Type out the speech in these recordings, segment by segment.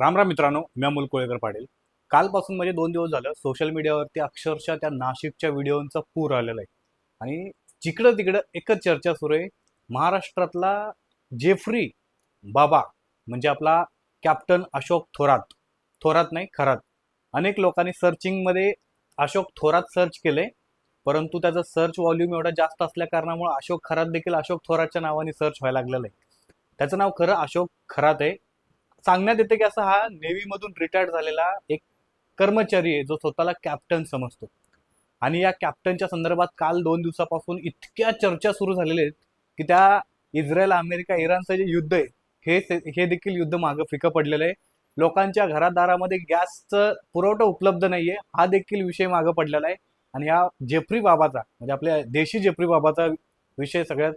राम राम मित्रांनो, मी अमोल कोळेकर पाटील. कालपासून म्हणजे 2 दिवस झालं सोशल मीडियावरती अक्षरशः त्या नाशिकच्या व्हिडिओंचा पूर आलेला आहे. आणि जिकडं तिकडं एकच चर्चा सुरू आहे. महाराष्ट्रातला जेफ्री बाबा म्हणजे आपला कॅप्टन अशोक थोरात. थोरात नाही, खरात. अनेक लोकांनी सर्चिंगमध्ये अशोक थोरात सर्च केले, परंतु त्याचं सर्च व्हॉल्यूम एवढा जास्त असल्या कारणामुळे अशोक खरात देखील अशोक थोरातच्या नावाने सर्च व्हायला लागलेलं आहे. त्याचं नाव खरं अशोक खरात आहे. सांगण्यात येते की असा हा नेव्ही मधून रिटायर्ड झालेला एक कर्मचारी आहे जो स्वतःला कॅप्टन समजतो. आणि या कॅप्टनच्या संदर्भात काल 2 दिवसापासून इतक्या चर्चा सुरू झालेल्या आहेत की त्या इस्रायल अमेरिका इराणचं जे युद्ध आहे हे देखील युद्ध मागं फिकं पडलेलं आहे. लोकांच्या घरादारामध्ये गॅसचं पुरवठा उपलब्ध नाहीये हा देखील विषय मागं पडलेला आहे. आणि हा जेफ्री बाबाचा म्हणजे आपल्या देशी जेफ्री बाबाचा विषय सगळ्यात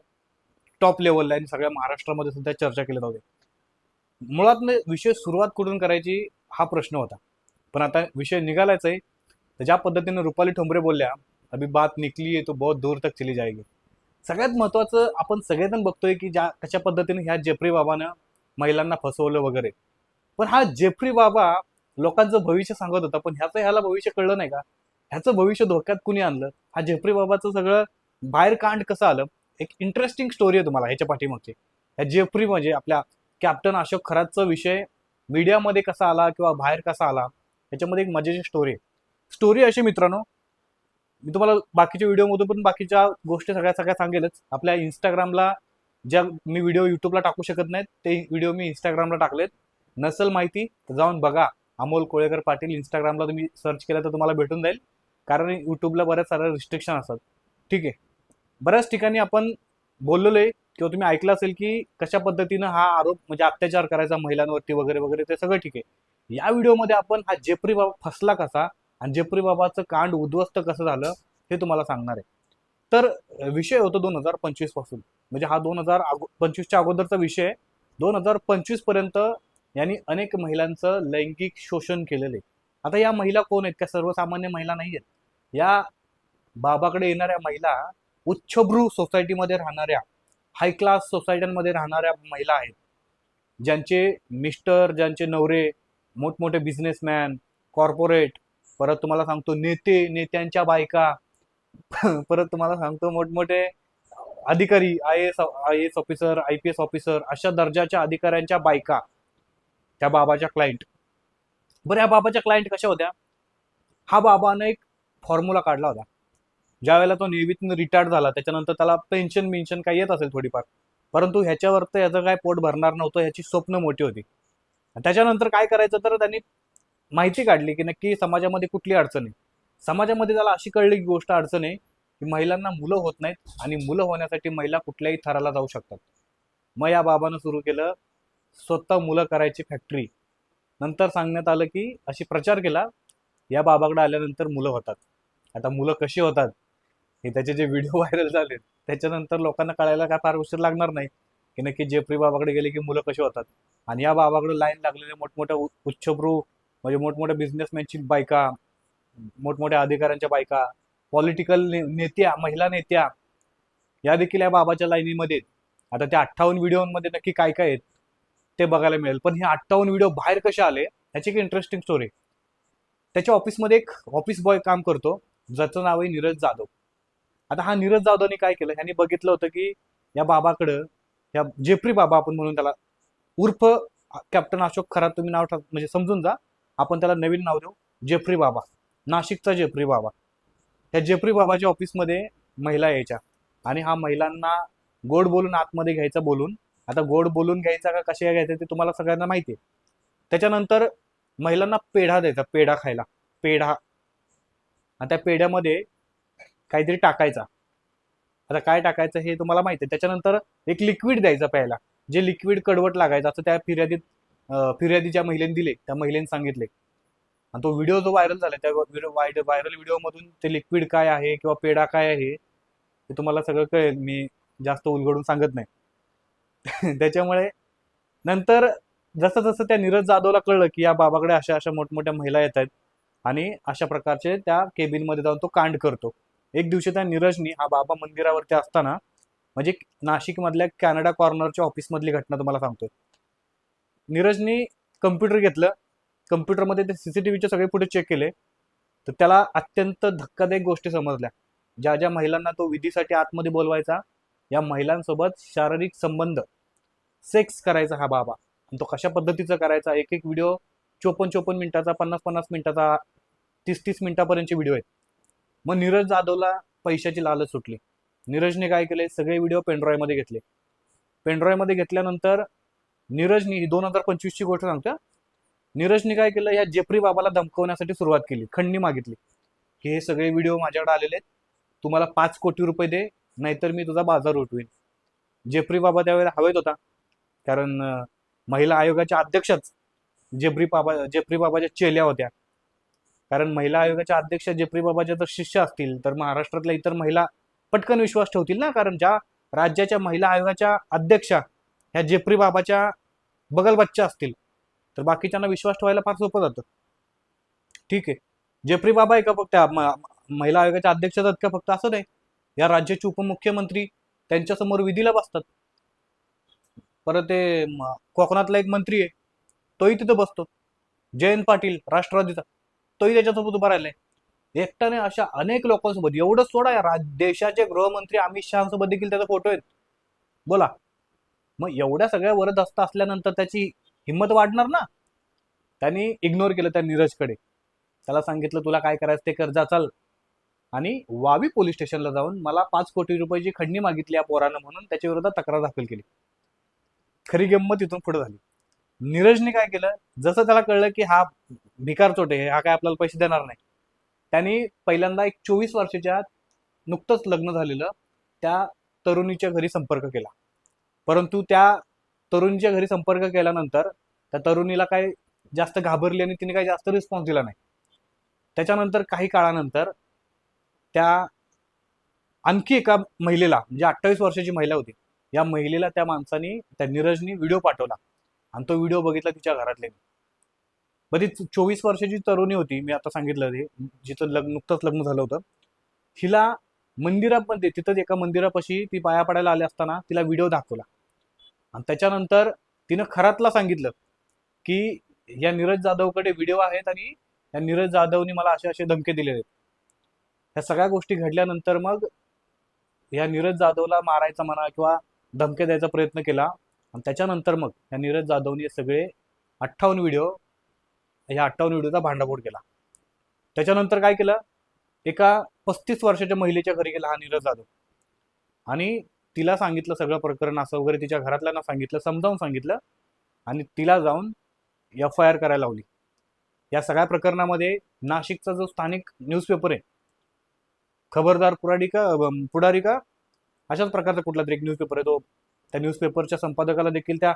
टॉप लेवलला आहे आणि सगळ्या महाराष्ट्रामध्ये सुद्धा चर्चा केली जाते. मुळात विषय सुरुवात कुठून करायची हा प्रश्न होता, पण आता विषय निघालाच आहे. तर ज्या पद्धतीने रुपाली ठोंबरे बोलल्या, अभी बात निकली है तो बहुत दूर तक चली जाएगी. सगळ्यात महत्वाचं आपण सगळेजण बघतोय की ज्या कशा पद्धतीने ह्या जेफ्री बाबानं महिलांना फसवलं वगैरे. पण हा जेफ्री बाबा लोकांचं भविष्य सांगत होता, पण ह्याला भविष्य कळलं नाही का? ह्याचं भविष्य धोक्यात कुणी आणलं? हा जेफ्री बाबाचं सगळं बाहेर कांड कसं आलं? एक इंटरेस्टिंग स्टोरी आहे तुम्हाला ह्याच्या पाठीमागची. ह्या जेफ्री म्हणजे आपल्या कॅप्टन अशोक खरातचा विषय मीडियामध्ये कसा आला किंवा बाहेर कसा आला, ह्याच्यामध्ये एक मजेची स्टोरी आहे. स्टोरी अशी मित्रांनो, मी तुम्हाला बाकीच्या व्हिडिओमधून पण बाकीच्या गोष्टी सगळ्या सगळ्या सांगेलच. आपल्या इंस्टाग्रामला ज्या मी व्हिडिओ युट्यूबला टाकू शकत नाहीत ते व्हिडिओ मी इंस्टाग्रामला टाकलेत. नसल माहिती तर जाऊन बघा. अमोल कोळेकर पाटील इंस्टाग्रामला तुम्ही सर्च केलं तर तुम्हाला भेटून जाईल. कारण युट्यूबला बऱ्याच साऱ्या रिस्ट्रिक्शन असतात. ठीक आहे. बऱ्याच ठिकाणी आपण बोललेलो आहे किंवा तुम्ही ऐकलं असेल की कशा पद्धतीनं हा आरोप म्हणजे अत्याचार करायचा महिलांवरती वगैरे वगैरे, ते सगळं ठीक आहे. या व्हिडिओमध्ये आपण हा जेफ्री बाबा फसला कसा आणि जेफ्री बाबाचं कांड उद्ध्वस्त कसं झालं हे तुम्हाला सांगणार आहे. तर विषय होतो 2025 पासून, म्हणजे हा 2025च्या अगोदरचा विषय आहे. 2025 पर्यंत यांनी अनेक महिलांचं लैंगिक शोषण केलेलं आहे. आता या महिला कोण आहेत? त्या सर्वसामान्य महिला नाही आहेत. या बाबाकडे येणाऱ्या महिला उच्चभ्रू सोसायटीमध्ये राहणाऱ्या, हाय क्लास सोसायट्यांमध्ये राहणाऱ्या महिला आहेत. ज्यांचे मिस्टर, ज्यांचे नवरे मोठमोठे बिझनेसमॅन, कॉर्पोरेट, परत तुम्हाला सांगतो नेत्यांच्या बायका, परत तुम्हाला सांगतो मोठमोठे अधिकारी, I S officer, IPS officer, अशा दर्जाच्या अधिकाऱ्यांच्या बायका त्या बाबाच्या क्लायंट. बरं, या बाबाच्या क्लायंट कशा होत्या? हा बाबाने एक फॉर्म्युला काढला होता. ज्या वेळेला तो नेव्हीतून रिटायर्ड झाला त्याच्यानंतर त्याला पेन्शन काही येत असेल थोडीफार, परंतु ह्याच्यावर तर याचं काय पोट भरणार नव्हतं, ह्याची स्वप्न मोठी होती. त्याच्यानंतर काय करायचं, तर त्यांनी माहिती काढली की नक्की समाजामध्ये कुठली अडचण आहे. समाजामध्ये त्याला अशी कळली की गोष्ट अडचण आहे की महिलांना मुलं होत नाहीत आणि मुलं होण्यासाठी महिला कुठल्याही थराला जाऊ शकतात. मग या बाबानं सुरू केलं स्वतः मुलं करायची फॅक्टरी. नंतर सांगण्यात आलं की अशी प्रचार केला, या बाबाकडे आल्यानंतर मुलं होतात. आता मुलं कशी होतात हे त्याचे जे व्हिडिओ व्हायरल झाले त्याच्यानंतर लोकांना कळायला काय फार उशीर लागणार नाही की नक्की जेफ्री बाबाकडे गेले की मुलं कशी होतात. आणि या बाबाकडे लाईन लागलेल्या मोठमोठ्या उच्चभ्रू म्हणजे मोठमोठ्या बिझनेसमॅनची बायका, मोठमोठ्या अधिकाऱ्यांच्या बायका, पॉलिटिकल नेत्या, महिला नेत्या या देखील या बाबाच्या लाईनीमध्ये आहेत. आता त्या 58 व्हिडिओमध्ये नक्की काय काय आहेत ते बघायला मिळेल. पण हे 58 व्हिडिओ बाहेर कसे आले ह्याची एक इंटरेस्टिंग स्टोरी. त्याच्या ऑफिसमध्ये एक ऑफिस बॉय काम करतो ज्याचं नाव आहे नीरज जाधव. आता हा नीरज जाधवने काय केलं, ह्यांनी बघितलं होतं की या बाबाकडं, या जेफ्री बाबा आपण म्हणून त्याला, उर्फ कॅप्टन अशोक खरात तुम्ही नाव म्हणजे समजून जा, आपण त्याला नवीन नाव देऊ जेफ्री बाबा, नाशिकचा जेफ्री बाबा. त्या जेफ्री बाबाच्या ऑफिसमध्ये महिला यायच्या आणि हा महिलांना गोड बोलून आतमध्ये घ्यायचा बोलून. आता गोड बोलून घ्यायचा का कशा घ्यायचा ते तुम्हाला सगळ्यांना माहिती आहे. त्याच्यानंतर महिलांना पेढा द्यायचा, पेढा खायला, पेढा. आणि त्या पेढ्यामध्ये काहीतरी टाकायचा. आता काय टाकायचं हे तुम्हाला माहिती आहे. त्याच्यानंतर एक लिक्विड द्यायचं प्यायला, जे लिक्विड कडवट लागायचं असं त्या फिर्यादी ज्या महिलेने दिले त्या महिलेने सांगितले. आणि तो व्हिडिओ जो व्हायरल झाला त्या व्हायरल व्हिडिओ मधून ते लिक्विड काय आहे किंवा पेढा काय आहे ते तुम्हाला सगळं कळेल. मी जास्त उलगडून सांगत नाही. त्याच्यामुळे नंतर जसं जसं त्या नीरज जाधवला कळलं की या बाबाकडे अशा अशा मोठमोठ्या महिला येत आहेत आणि अशा प्रकारचे त्या केबिनमध्ये जाऊन तो कांड करतो. एक दिवशी त्या नीरजनी हा बाबा मंदिरावरती असताना, म्हणजे नाशिक मधल्या कॅनडा कॉर्नरच्या ऑफिस मधली घटना तुम्हाला सांगतोय. नीरजनी कम्प्युटर घेतलं, कम्प्युटरमध्ये ते CCTVचे सगळे फुटेज चेक केले, तर त्याला अत्यंत धक्कादायक गोष्टी समजल्या. ज्या ज्या महिलांना तो विधीसाठी आतमध्ये बोलवायचा, या महिलांसोबत शारीरिक संबंध, सेक्स करायचा हा बाबा. आणि तो कशा पद्धतीचा करायचा, एक एक व्हिडिओ 54-54 मिनिटाचा, 50-50 मिनिटाचा, 30-30 मिनिटापर्यंतचे व्हिडिओ आहेत. मग नीरज जाधवला पैशाची लालच सुटली. नीरजने काय केले, सगळे व्हिडिओ पेनड्राईव्हमध्ये घेतले. पेनड्राईव्हमध्ये घेतल्यानंतर नीरजनी ही 2025ची गोष्ट सांगतो. नीरजने काय केलं, या जेफ्री बाबाला धमकवण्यासाठी सुरुवात केली, खंडणी मागितली की हे सगळे व्हिडिओ माझ्याकडे आलेले आहेत, तुम्हाला 5 कोटी रुपये दे, नाहीतर मी तुझा बाजार उठवीन. जेफ्री बाबा त्यावेळेला हवेत होता, कारण महिला आयोगाच्या अध्यक्षच जेफ्री बाबाच्या चेल्या होत्या. कारण महिला आयोगाच्या अध्यक्ष जेफ्री बाबाच्या जर शिष्य असतील तर महाराष्ट्रातल्या इतर महिला पटकन विश्वास ठेवतील ना, कारण ज्या राज्याच्या महिला आयोगाच्या अध्यक्षा ह्या जेफ्री बाबाच्या बगलबच्च्या असतील तर बाकीच्यांना विश्वास ठेवायला फार सोपं जातं. ठीक आहे, जेफ्री बाबा आहे का फक्त महिला आयोगाच्या अध्यक्ष आहेत का फक्त, असं नाही. या राज्याचे उपमुख्यमंत्री त्यांच्यासमोर विधीला बसतात. परत ते कोकणातला एक मंत्री आहे, तोही तिथं बसतो, जयंत पाटील राष्ट्रवादीचा, तोही त्याच्यासोबत उभा राहिलाय. एकट्याने अशा अनेक लोकांसोबत, एवढंच सोडा, या देशाचे गृहमंत्री अमित शहासोबत देखील त्याचा फोटो आहेत. बोला, मग एवढ्या सगळ्या वरदहस्त असल्यानंतर त्याची हिंमत वाढणार ना. त्यांनी इग्नोर केलं त्या नीरजकडे. त्याला सांगितलं तुला काय करायचं ते कर, जा चल. आणि वावी पोलीस स्टेशनला जाऊन मला 5 कोटी रुपयाची खंडणी मागितली या पोरानं म्हणून त्याच्या विरोधात तक्रार दाखल केली. खरी गंमत इथून पुढे झाली. नीरजने काय केलं, जसं त्याला कळलं की हा भिकार चोटे, हा काय आपल्याला पैसे देणार नाही, त्यांनी पहिल्यांदा एक 24 वर्षाच्या नुकतंच लग्न झालेलं त्या तरुणीच्या घरी संपर्क केला. परंतु त्या तरुणीच्या घरी संपर्क केल्यानंतर त्या तरुणीला काय जास्त घाबरली आणि तिने काही जास्त रिस्पॉन्स दिला नाही. त्याच्यानंतर काही काळानंतर त्या आणखी एका महिलेला, म्हणजे 28 वर्षाची महिला होती, या महिलेला त्या माणसाने, त्या नीरजनी व्हिडिओ पाठवला आणि तो व्हिडिओ बघितला तिच्या घरातले. मग ती 24 वर्षाची तरुणी होती, मी आता सांगितलं ते, जिथं नुकतंच लग्न झालं होतं. हिला मंदिरामध्ये, तिथं एका मंदिरापाशी ती पाया पडायला आले असताना तिला व्हिडिओ दाखवला आणि त्याच्यानंतर तिनं खरातला सांगितलं की या नीरज जाधवकडे व्हिडिओ आहेत आणि या नीरज जाधवनी मला असे असे धमके दिलेले आहेत. ह्या सगळ्या गोष्टी घडल्यानंतर मग या नीरज जाधवला मारायचा म्हणा किंवा धमके द्यायचा प्रयत्न केला आणि त्याच्यानंतर मग या नीरज जाधवनी सगळे 58 व्हिडिओ, ह्या 58 व्हिडिओचा भांडाफोड केला. त्याच्यानंतर काय केलं, एका 35 वर्षाच्या महिलेच्या घरी गेला हा नीरज जाधव आणि तिला सांगितलं सगळं प्रकरण असं वगैरे, तिच्या घरातल्यांना सांगितलं, समजावून सांगितलं आणि तिला जाऊन FIR करायला लावली. या सगळ्या प्रकरणामध्ये नाशिकचा जो स्थानिक न्यूजपेपर आहे, खबरदार पुढारी का अशाच प्रकारचा कुठला तरी एक न्यूजपेपर आहे, तो त्या न्यूजपेपरच्या संपादकाला देखील त्या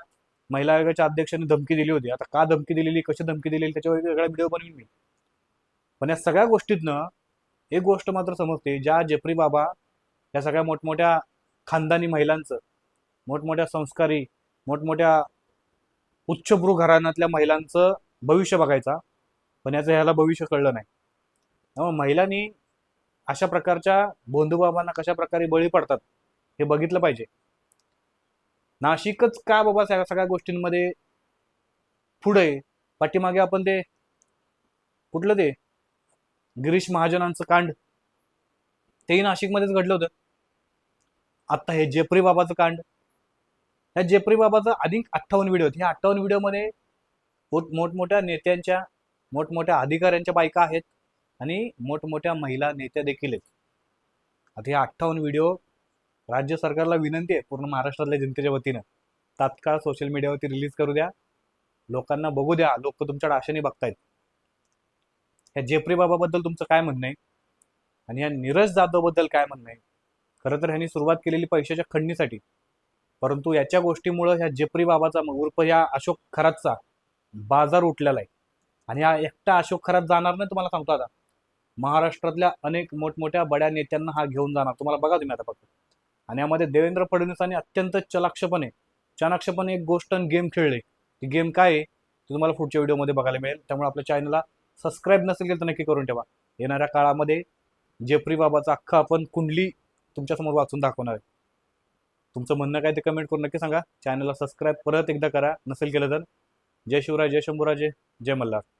महिला आयोगाच्या अध्यक्षांनी धमकी दिली होती. आता का धमकी दिलेली, कशी धमकी दिलेली, त्याच्यावर वेगळा व्हिडिओ बनवीन मी. पण या सगळ्या गोष्टीतनं एक गोष्ट मात्र समजते, ज्या जेफ्री बाबा या सगळ्या मोठमोठ्या खानदानी महिलांचं, मोठमोठ्या संस्कारी, मोठमोठ्या उच्चभ्रू घराण्यातल्या महिलांचं भविष्य बघायचा, पण याचं ह्याला भविष्य कळलं नाही. त्यामुळे महिलांनी अशा प्रकारच्या भोंदूबाबांना कशा प्रकारे बळी पडतात हे बघितलं पाहिजे. नाशिकच का बाबा सगळ्या गोष्टींमध्ये पुढे, पाठीमागे आपण ते कुठलं ते गिरीश महाजनांचं कांड, तेही नाशिकमध्येच घडलं होतं. आता हे जेफ्री बाबाचं कांड, ह्या जेफ्री बाबाचं अधिक 58 व्हिडिओ आहेत. ह्या 58 व्हिडिओमध्ये मोठमोठ्या नेत्यांच्या, मोठमोठ्या अधिकाऱ्यांच्या बायका आहेत आणि मोठमोठ्या महिला नेत्या देखील आहेत. आता हे 58 व्हिडिओ राज्य सरकारला विनंती आहे, पूर्ण महाराष्ट्रातल्या जनतेच्या वतीनं, तात्काळ सोशल मीडियावरती रिलीज करू द्या, लोकांना बघू द्या. लोक तुमच्याकडे आशेने बघतायत. ह्या जेफ्री बाबाबद्दल तुमचं काय म्हणणं आहे आणि या नीरज जाधवबद्दल काय म्हणणं आहे? खरं तर ह्यांनी सुरुवात केलेली पैशाच्या खंडणीसाठी, परंतु याच्या गोष्टीमुळं ह्या जेफ्री बाबाचा उर्फ या अशोक खरातचा बाजार उठलेला आहे. आणि हा एकटा अशोक खरात जाणार नाही, तुम्हाला सांगतो. आता महाराष्ट्रातल्या अनेक मोठमोठ्या बड्या नेत्यांना हा घेऊन जाणार, तुम्हाला बघा तुम्ही आता फक्त. आणि यामध्ये देवेंद्र फडणवीसांनी अत्यंत चाणाक्षपणे एक गोष्ट गेम खेळले. ती गेम काय आहे ते तुम्हाला पुढच्या व्हिडिओमध्ये बघायला मिळेल. त्यामुळे आपल्या चॅनलला सबस्क्राईब नसेल केलं तर नक्की करून ठेवा. येणाऱ्या काळामध्ये जेफ्री बाबाचा अख्खा आपण कुंडली तुमच्यासमोर वाचून दाखवणार आहे. तुमचं म्हणणं काय ते कमेंट करून नक्की सांगा. चॅनलला सबस्क्राईब परत एकदा करा नसेल केलं तर. जय शिवराय, जय शंभूराजे, जय मल्हार.